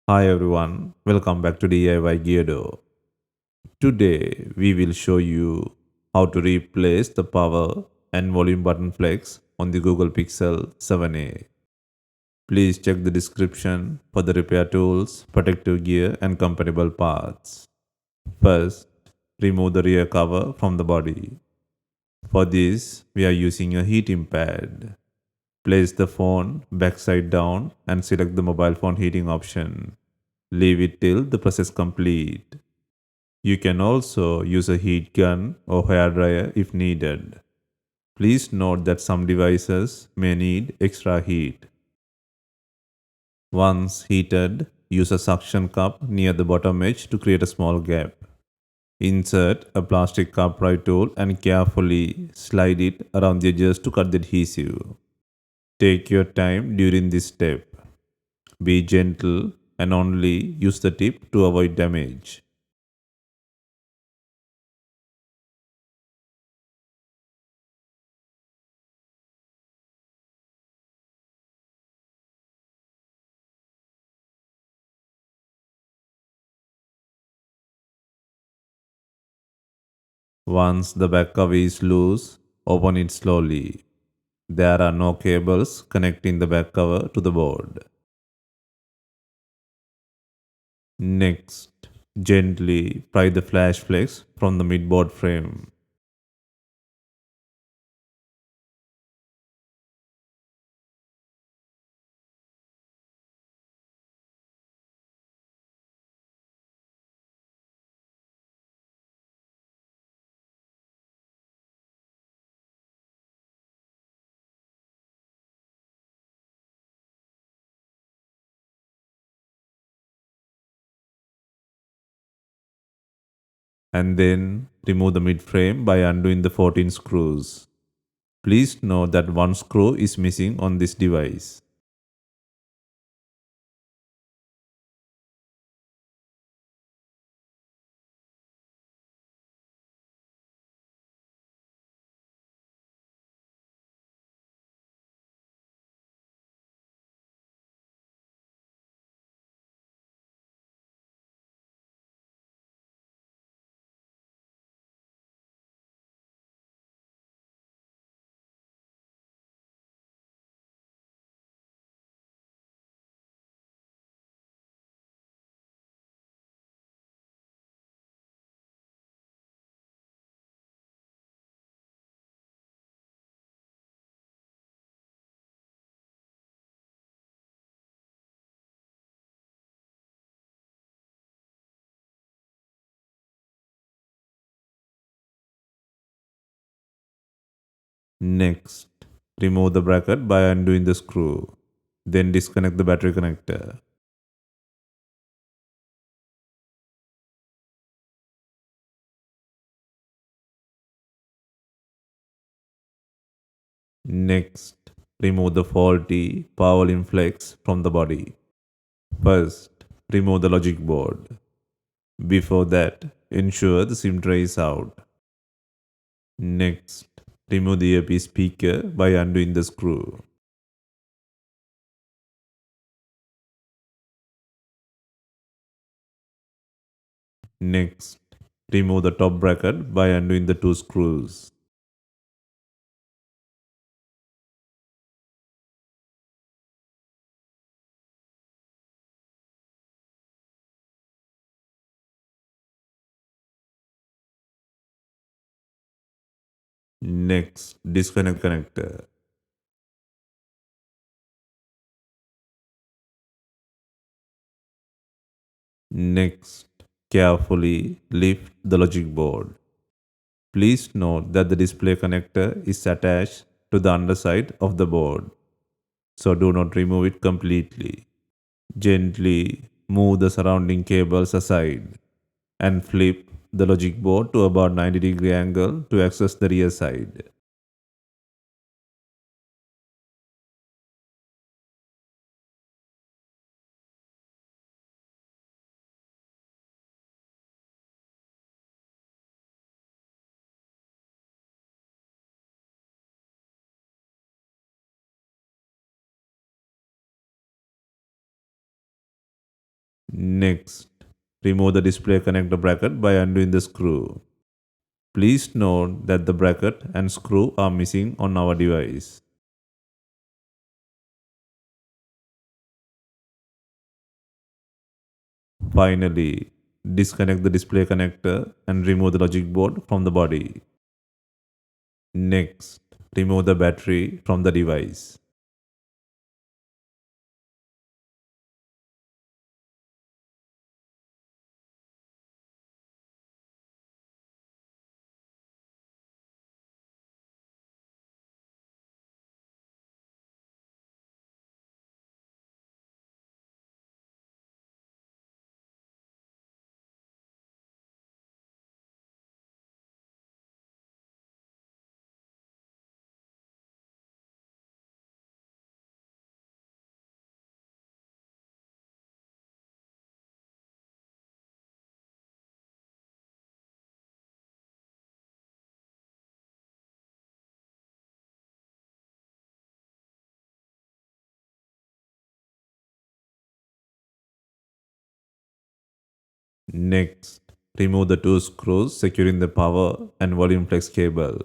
Hi everyone, welcome back to DIY Geardo. Today we will show you how to replace the power and volume button flex on the Google Pixel 7a. Please check the description for the repair tools, protective gear and compatible parts. First, remove the rear cover from the body. For this, we are using a heating pad. Place the phone backside down and select the mobile phone heating option. Leave it till the process complete. You can also use a heat gun or hair dryer if needed. Please note that some devices may need extra heat. Once heated, use a suction cup near the bottom edge to create a small gap. Insert a plastic upright tool and carefully slide it around the edges to cut the adhesive. Take your time during this step. Be gentle and only use the tip to avoid damage. Once the back cover is loose, open it slowly. There are no cables connecting the back cover to the board. Next, gently pry the flash flex from the midboard frame. And then remove the mid frame by undoing the 14 screws. Please note that one screw is missing on this device. Next, remove the bracket by undoing the screw. Then disconnect the battery connector. Next, remove the faulty power flex from the body. First, remove the logic board. Before that, ensure the SIM tray is out. Next, remove the earpiece speaker by undoing the screw. Next, remove the top bracket by undoing the two screws. Next, disconnect connector. Next, carefully lift the logic board. Please note that the display connector is attached to the underside of the board, so do not remove it completely. Gently move the surrounding cables aside and flip the logic board to about 90-degree angle to access the rear side. Next, remove the display connector bracket by undoing the screw. Please note that the bracket and screw are missing on our device. Finally, disconnect the display connector and remove the logic board from the body. Next, remove the battery from the device. Next, remove the two screws securing the power and volume flex cable.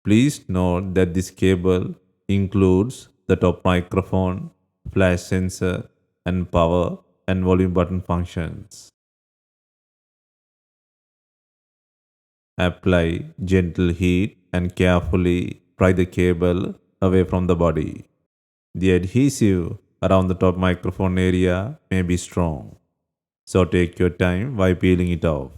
Please note that this cable includes the top microphone, flash sensor, and power and volume button functions. Apply gentle heat and carefully pry the cable away from the body. The adhesive around the top microphone area may be strong, so take your time while peeling it off.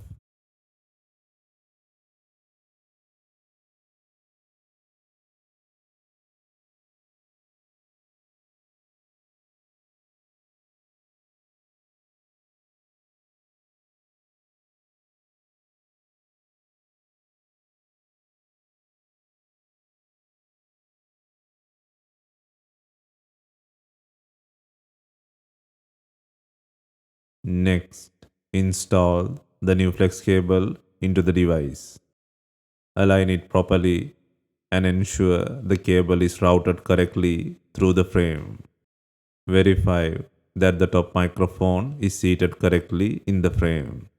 Next, install the new flex cable into the device. Align it properly and ensure the cable is routed correctly through the frame. Verify that the top microphone is seated correctly in the frame.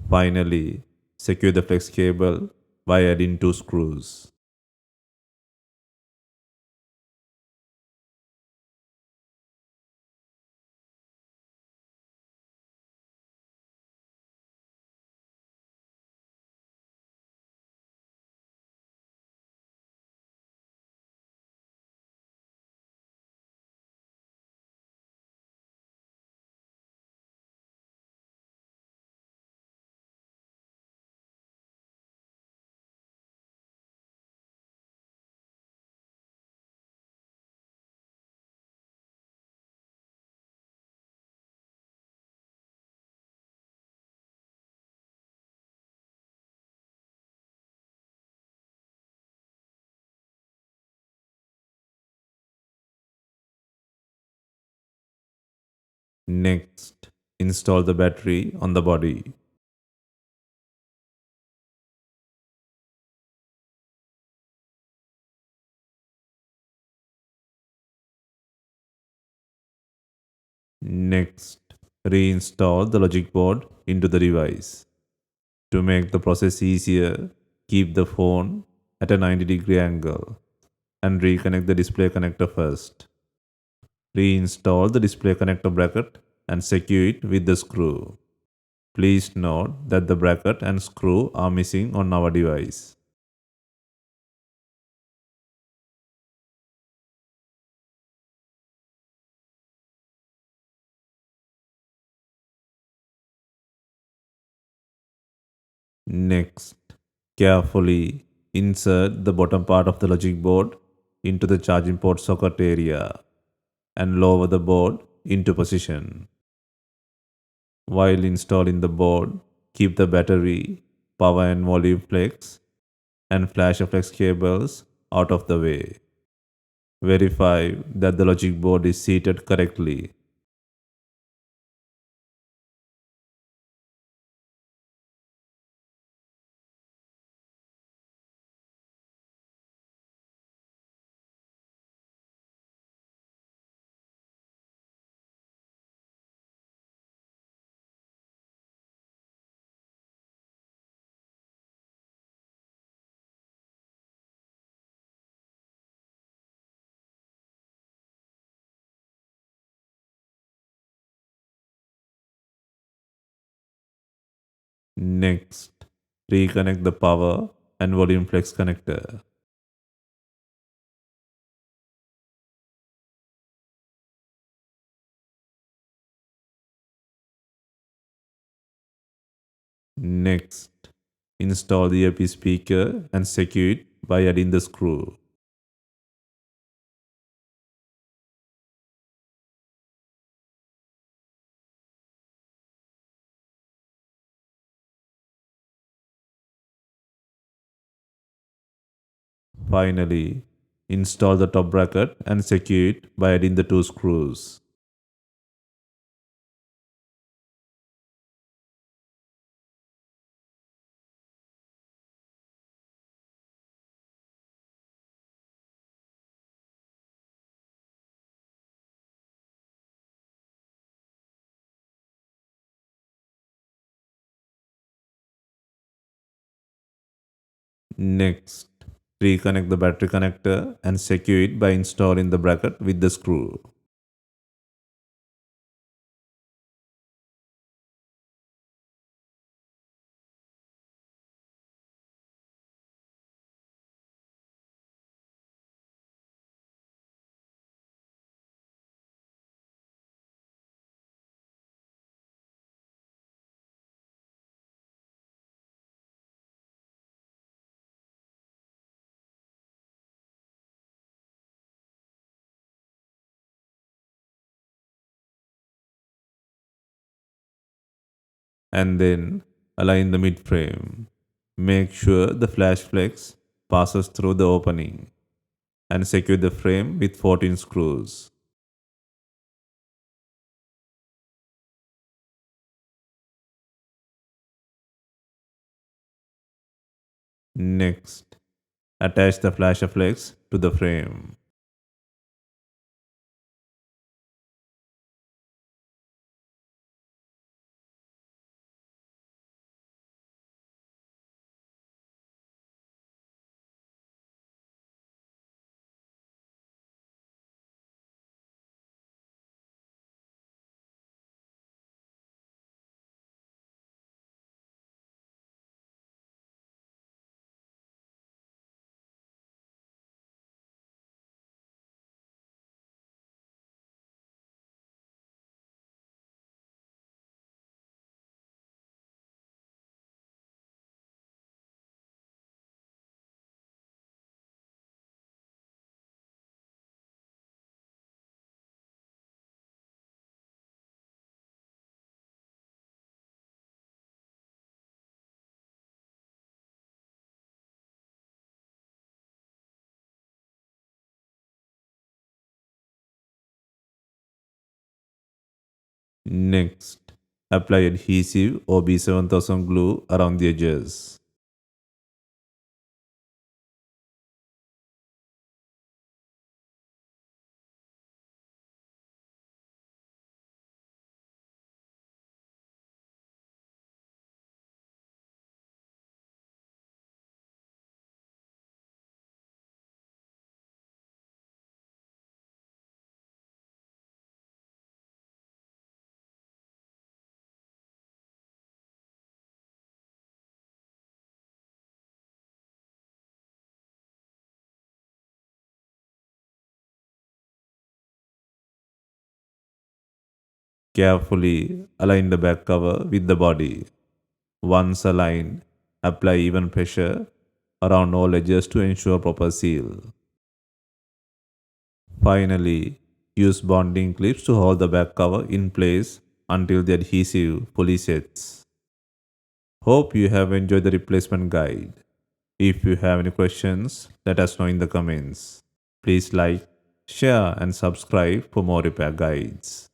Finally, secure the flex cable by adding two screws. Next, install the battery on the body. Next, reinstall the logic board into the device. To make the process easier, keep the phone at a 90-degree angle and reconnect the display connector first. Reinstall the display connector bracket and secure it with the screw. Please note that the bracket and screw are missing on our device. Next, carefully insert the bottom part of the logic board into the charging port socket area and lower the board into position. While installing the board, keep the battery, power and volume flex, and flash flex cables out of the way. Verify that the logic board is seated correctly. Next, reconnect the power and volume flex connector. Next, install the Earpiece speaker and secure it by adding the screw. Finally, install the top bracket and secure it by adding the two screws. Next, reconnect the battery connector and secure it by installing the bracket with the screw. And then align the mid frame. Make sure the flash flex passes through the opening and secure the frame with 14 screws. Next, attach the flash flex to the frame. Next, apply adhesive or B7000 glue around the edges. Carefully align the back cover with the body. Once aligned, Apply even pressure around all edges to ensure proper seal. Finally, use bonding clips to hold the back cover in place until the adhesive fully sets. Hope you have enjoyed the replacement guide. If you have any questions, let us know in the comments. Please like, share and subscribe for more repair guides.